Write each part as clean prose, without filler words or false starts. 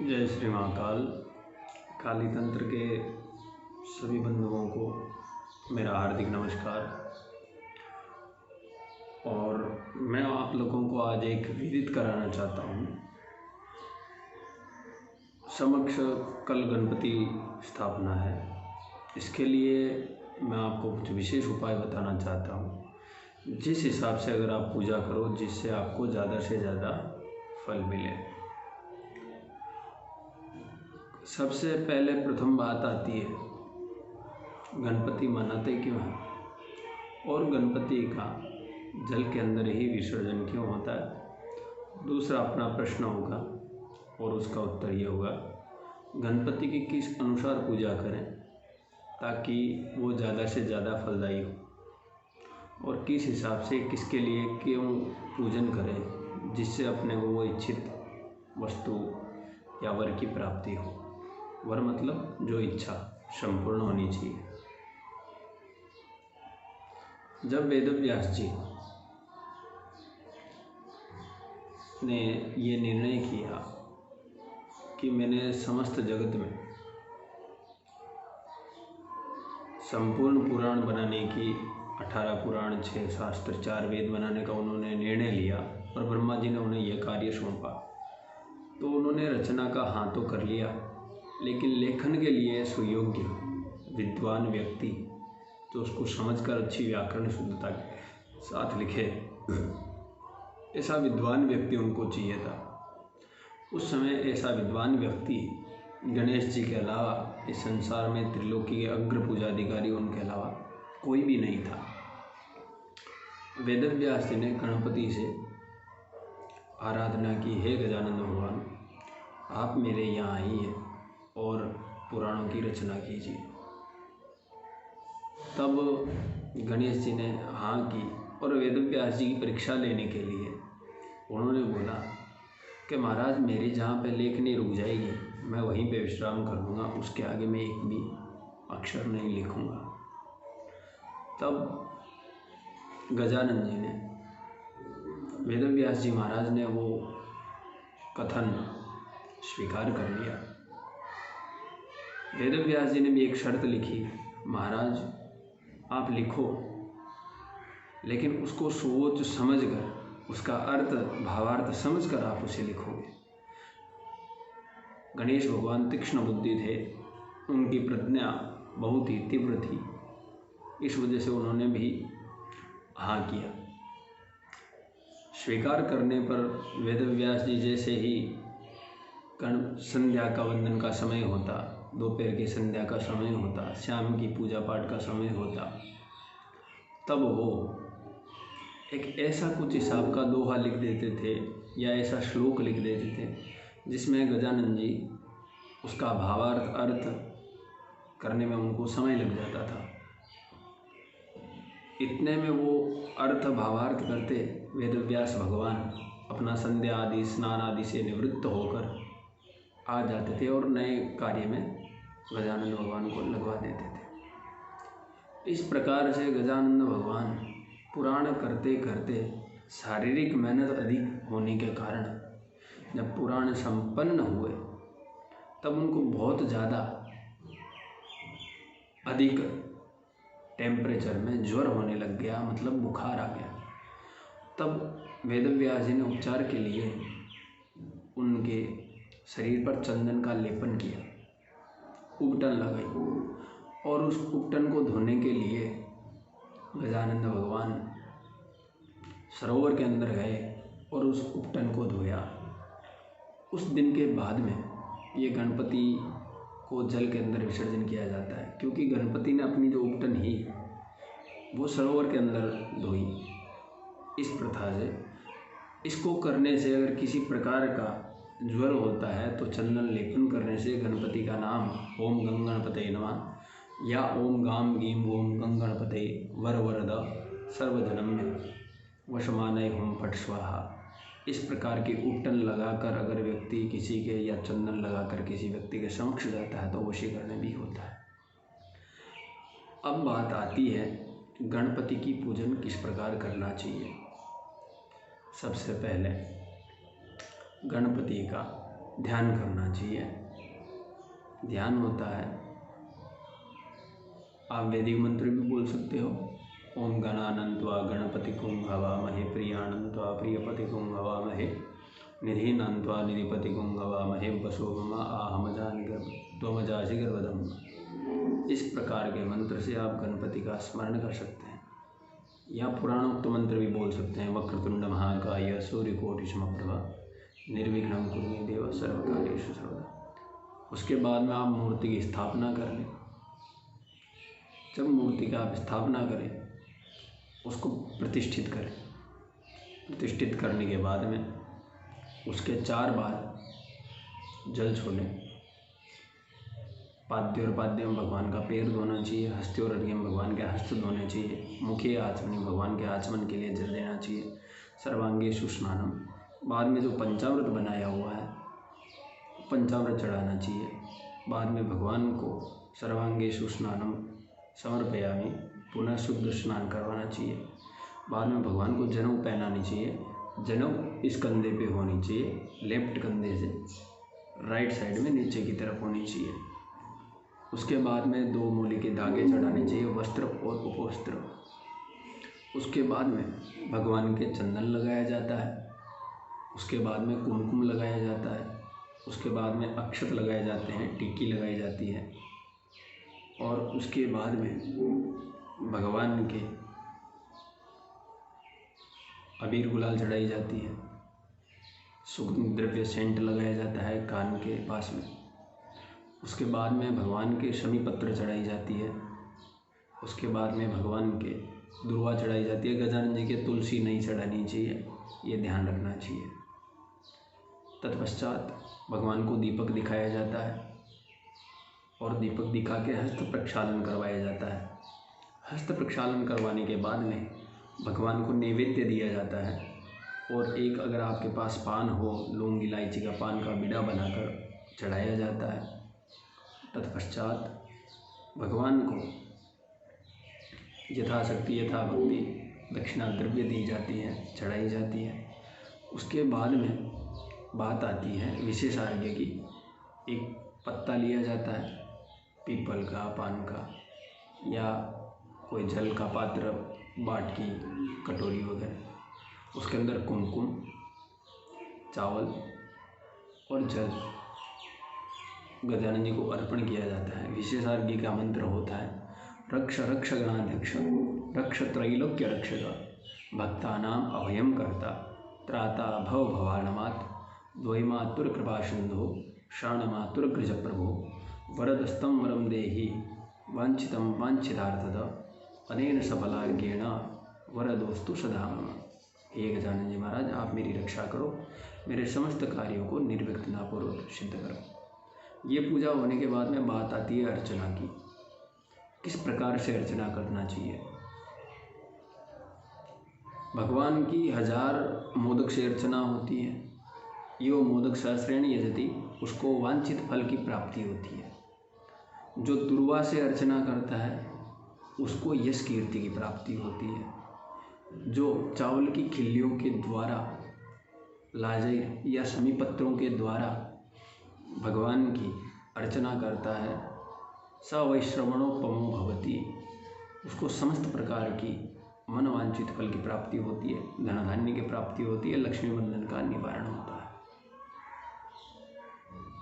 जय श्री महाकाल। काली तंत्र के सभी बंधुओं को मेरा हार्दिक नमस्कार। और मैं आप लोगों को आज एक विदित कराना चाहता हूँ। समक्ष कल गणपति स्थापना है। इसके लिए मैं आपको कुछ विशेष उपाय बताना चाहता हूँ, जिस हिसाब से अगर आप पूजा करो जिससे आपको ज़्यादा से ज़्यादा फल मिले। सबसे पहले प्रथम बात आती है, गणपति मनाते क्यों हैं और गणपति का जल के अंदर ही विसर्जन क्यों होता है। दूसरा अपना प्रश्न होगा और उसका उत्तर ये होगा, गणपति की किस अनुसार पूजा करें ताकि वो ज़्यादा से ज़्यादा फलदायी हो, और किस हिसाब से किसके लिए क्यों पूजन करें जिससे अपने को वो इच्छित वस्तु या वर की प्राप्ति हो। वर मतलब जो इच्छा संपूर्ण होनी चाहिए। जब वेदव्यास जी ने ये निर्णय किया कि मैंने समस्त जगत में संपूर्ण पुराण बनाने की 18 पुराण 6 शास्त्र 4 वेद बनाने का उन्होंने निर्णय लिया और ब्रह्मा जी ने उन्हें यह कार्य सौंपा, तो उन्होंने रचना का हाँ तो कर लिया, लेकिन लेखन के लिए सुयोग्य विद्वान व्यक्ति तो उसको समझकर अच्छी व्याकरण शुद्धता के साथ लिखे, ऐसा विद्वान व्यक्ति उनको चाहिए था। उस समय ऐसा विद्वान व्यक्ति गणेश जी के अलावा इस संसार में त्रिलोकी के अग्र पूजाधिकारी उनके अलावा कोई भी नहीं था। वेदव्यास जी ने गणपति से आराधना की, हे गजानन भगवान, आप मेरे यहाँ आइए और पुराणों की रचना कीजिए। तब गणेश जी ने हाँ की और वेदव्यास जी की परीक्षा लेने के लिए उन्होंने बोला कि महाराज मेरी जहाँ पे लेखनी रुक जाएगी मैं वहीं पे विश्राम कर लूँगा, उसके आगे मैं एक भी अक्षर नहीं लिखूँगा। तब गजानन जी ने, वेदव्यास जी महाराज ने वो कथन स्वीकार कर लिया। वेदव्यास जी ने भी एक शर्त लिखी, महाराज आप लिखो लेकिन उसको सोच समझकर, उसका अर्थ भावार्थ समझकर आप उसे लिखोगे। गणेश भगवान तीक्ष्ण बुद्धि थे, उनकी प्रज्ञा बहुत ही तीव्र थी, इस वजह से उन्होंने भी हाँ किया। स्वीकार करने पर वेदव्यास जी जैसे ही संध्या का वंदन का समय होता, दोपहर की संध्या का समय होता, शाम की पूजा पाठ का समय होता, तब वो एक ऐसा कुछ हिसाब का दोहा लिख देते थे या ऐसा श्लोक लिख देते थे जिसमें गजानन जी उसका भावार्थ अर्थ करने में उनको समय लग जाता था। इतने में वो अर्थ भावार्थ करते वेदव्यास भगवान अपना संध्या आदि स्नान आदि से निवृत्त होकर आ जाते थे और नए कार्य में गजानन भगवान को लगवा देते थे। इस प्रकार से गजानन भगवान पुराण करते करते शारीरिक मेहनत अधिक होने के कारण जब पुराण संपन्न हुए तब उनको बहुत ज़्यादा अधिक टेम्परेचर में ज्वर होने लग गया, मतलब बुखार आ गया। तब वेदव्यास जी ने उपचार के लिए उनके शरीर पर चंदन का लेपन किया, उपटन लगाई और उस उपटन को धोने के लिए गजानंद भगवान सरोवर के अंदर गए और उस उपटन को धोया। उस दिन के बाद में ये गणपति को जल के अंदर विसर्जन किया जाता है, क्योंकि गणपति ने अपनी जो उपटन ही वो सरोवर के अंदर धोई। इस प्रथा से इसको करने से अगर किसी प्रकार का ज्वर होता है तो चंदन लेपन करने से गणपति का नाम ओम गंगणपतये नमः या ओम गाम गीम ओम गंगणपतये वर वरद सर्वजनम्य वशमानय होम फट स्वाहा, इस प्रकार के उपटन लगाकर अगर व्यक्ति किसी के या चंदन लगाकर किसी व्यक्ति के समक्ष जाता है तो वशीकरण भी होता है। अब बात आती है गणपति की पूजन किस प्रकार करना चाहिए। सबसे पहले गणपति का ध्यान करना चाहिए। ध्यान होता है, आप वैदिक मंत्र भी बोल सकते हो। ओम गणानन्त्वा गणपतिगुं हवामहे प्रियानन्त्वा प्रियपतिगुं हवामहे निधीनान्त्वा निधिपतिगुं हवामहे वसो मम आहमजानि त्वमजासि गर्भधम्। इस प्रकार के मंत्र से आप गणपति का स्मरण कर सकते हैं, या पुराणोक्त मंत्र भी बोल सकते हैं। वक्रतुंड महाकाय सूर्यकोटि समप्रभा निर्विघ्नं कुरु मे देव सर्वकार्येषु सर्वदा। उसके बाद में आप मूर्ति की स्थापना कर लें। जब मूर्ति का आप स्थापना करें, उसको प्रतिष्ठित करें। प्रतिष्ठित करने के बाद में उसके 4 बार जल छोड़ें। पाद्य और पाद्य में भगवान का पैर धोना चाहिए। हस्ते और अर्घ्य में भगवान के हस्त धोने चाहिए। मुखे आचमनी भगवान के आचमन के लिए जल देना चाहिए। सर्वांगेषु स्नानम, बाद में जो पंचामृत बनाया हुआ है पंचामृत चढ़ाना चाहिए। बाद में भगवान को सर्वांगेषु स्नानम समर्पयामि, पुनः शुद्ध स्नान करवाना चाहिए। बाद में भगवान को जनेऊ पहनानी चाहिए। जनेऊ इस कंधे पे होनी चाहिए, लेफ्ट कंधे से राइट साइड में नीचे की तरफ होनी चाहिए। उसके बाद में 2 मूली के धागे चढ़ाने चाहिए, वस्त्र और उपवस्त्र। उसके बाद में भगवान के चंदन लगाया जाता है। उसके बाद में कुमकुम लगाया जाता है। उसके बाद में अक्षत लगाए जाते हैं, टिक्की लगाई जाती है। और उसके बाद में भगवान के अबीर गुलाल चढ़ाई जाती है। सुगंध द्रव्य सेंट लगाया जाता है कान के पास में। उसके बाद में भगवान के शमी पत्र चढ़ाई जाती है। उसके बाद में भगवान के दुर्वा चढ़ाई जाती है। गजानन जी के तुलसी नहीं चढ़ानी चाहिए, ये ध्यान रखना चाहिए। तत्पश्चात भगवान को दीपक दिखाया जाता है और दीपक दिखा के हस्त प्रक्षालन करवाया जाता है। हस्त प्रक्षालन करवाने के बाद में भगवान को नैवेद्य दिया जाता है। और एक अगर आपके पास पान हो, लौंग इलायची का पान का बीड़ा बनाकर चढ़ाया जाता है। तत्पश्चात भगवान को यथाशक्ति यथाभक्ति दक्षिणा द्रव्य दी जाती है, चढ़ाई जाती है। उसके बाद में बात आती है विशेष आज्ञा की। एक पत्ता लिया जाता है, पीपल का, पान का, या कोई जल का पात्र, बाटकी, कटोरी वगैरह। उसके अंदर कुमकुम, चावल और जल गजानन जी को अर्पण किया जाता है। विशेष आज्ञा का मंत्र होता है रक्ष रक्ष गणाध्यक्ष रक्ष त्रैलोक्य रक्षक भक्तानाम अभयम कर्ता त्राता भव भवानमात् द्वैमातुर कृपा सिंधु शरणमातुर गृज प्रभु वरदस्तं वरम देहि वांछितं वांछितार्थद अनेन सफलार्घ्येण वरदोस्तु सदा मम। हे गजानन जी महाराज, आप मेरी रक्षा करो, मेरे समस्त कार्यों को निर्विघ्नतापूर्वक सिद्ध करो। ये पूजा होने के बाद में बात आती है अर्चना की। किस प्रकार से अर्चना करना चाहिए? भगवान की 1000 मोदक से अर्चना होती है। यो मोदक सहस्रेण यजति, उसको वांछित फल की प्राप्ति होती है। जो दुर्वा से अर्चना करता है उसको यश कीर्ति की प्राप्ति होती है। जो चावल की खिल्लियों के द्वारा, लाजई या शमी पत्रों के द्वारा भगवान की अर्चना करता है, स वैश्रवणोपमो भवति, उसको समस्त प्रकार की मनवांछित फल की प्राप्ति होती है, धन धान्य की प्राप्ति होती है, लक्ष्मी बंधन का निवारण होता है।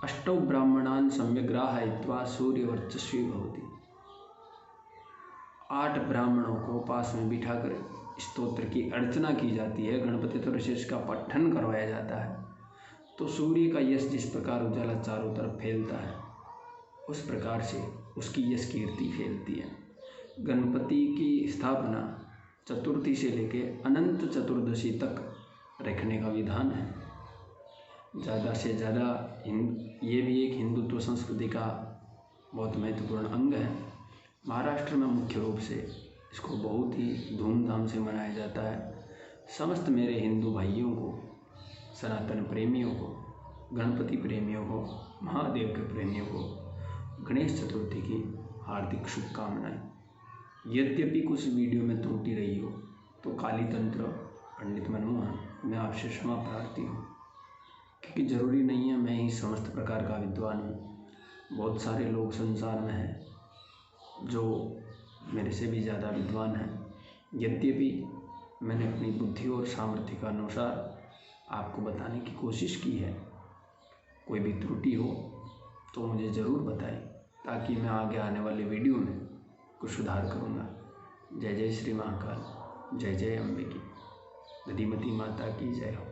अष्टौ ब्राह्मणान सम्यग्राहयित्वा सूर्यवर्चस्वी भवति। 8 ब्राह्मणों को पास में बिठाकर स्तोत्र की अर्चना की जाती है, गणपति तुलसीदास का पठन करवाया जाता है। तो सूर्य का यश जिस प्रकार उजाला चारों तरफ फैलता है, उस प्रकार से उसकी यश कीर्ति फैलती है। गणपति की स्थापना चतुर्थी से लेके अनंत चतुर्दशी तक रखने का विधान है। ज़्यादा से ज़्यादा ये भी एक हिंदुत्व संस्कृति का बहुत महत्वपूर्ण अंग है। महाराष्ट्र में मुख्य रूप से इसको बहुत ही धूमधाम से मनाया जाता है। समस्त मेरे हिंदू भाइयों को, सनातन प्रेमियों को, गणपति प्रेमियों को, महादेव के प्रेमियों को गणेश चतुर्थी की हार्दिक शुभकामनाएं। यद्यपि कुछ वीडियो में त्रुटि रही हो तो काली तंत्र पंडित मनमोहन मैं आपसे क्षमा प्रार्थी हूँ कि क्योंकि ज़रूरी नहीं है मैं ही समस्त प्रकार का विद्वान हूँ। बहुत सारे लोग संसार में हैं जो मेरे से भी ज़्यादा विद्वान हैं। यद्यपि मैंने अपनी बुद्धि और सामर्थ्य के अनुसार आपको बताने की कोशिश की है। कोई भी त्रुटि हो तो मुझे ज़रूर बताएं, ताकि मैं आगे आने वाले वीडियो में कुछ सुधार करूँगा। जय जय श्री महाकाल, जय जय अम्बे की, दधिमती माता की जय हो।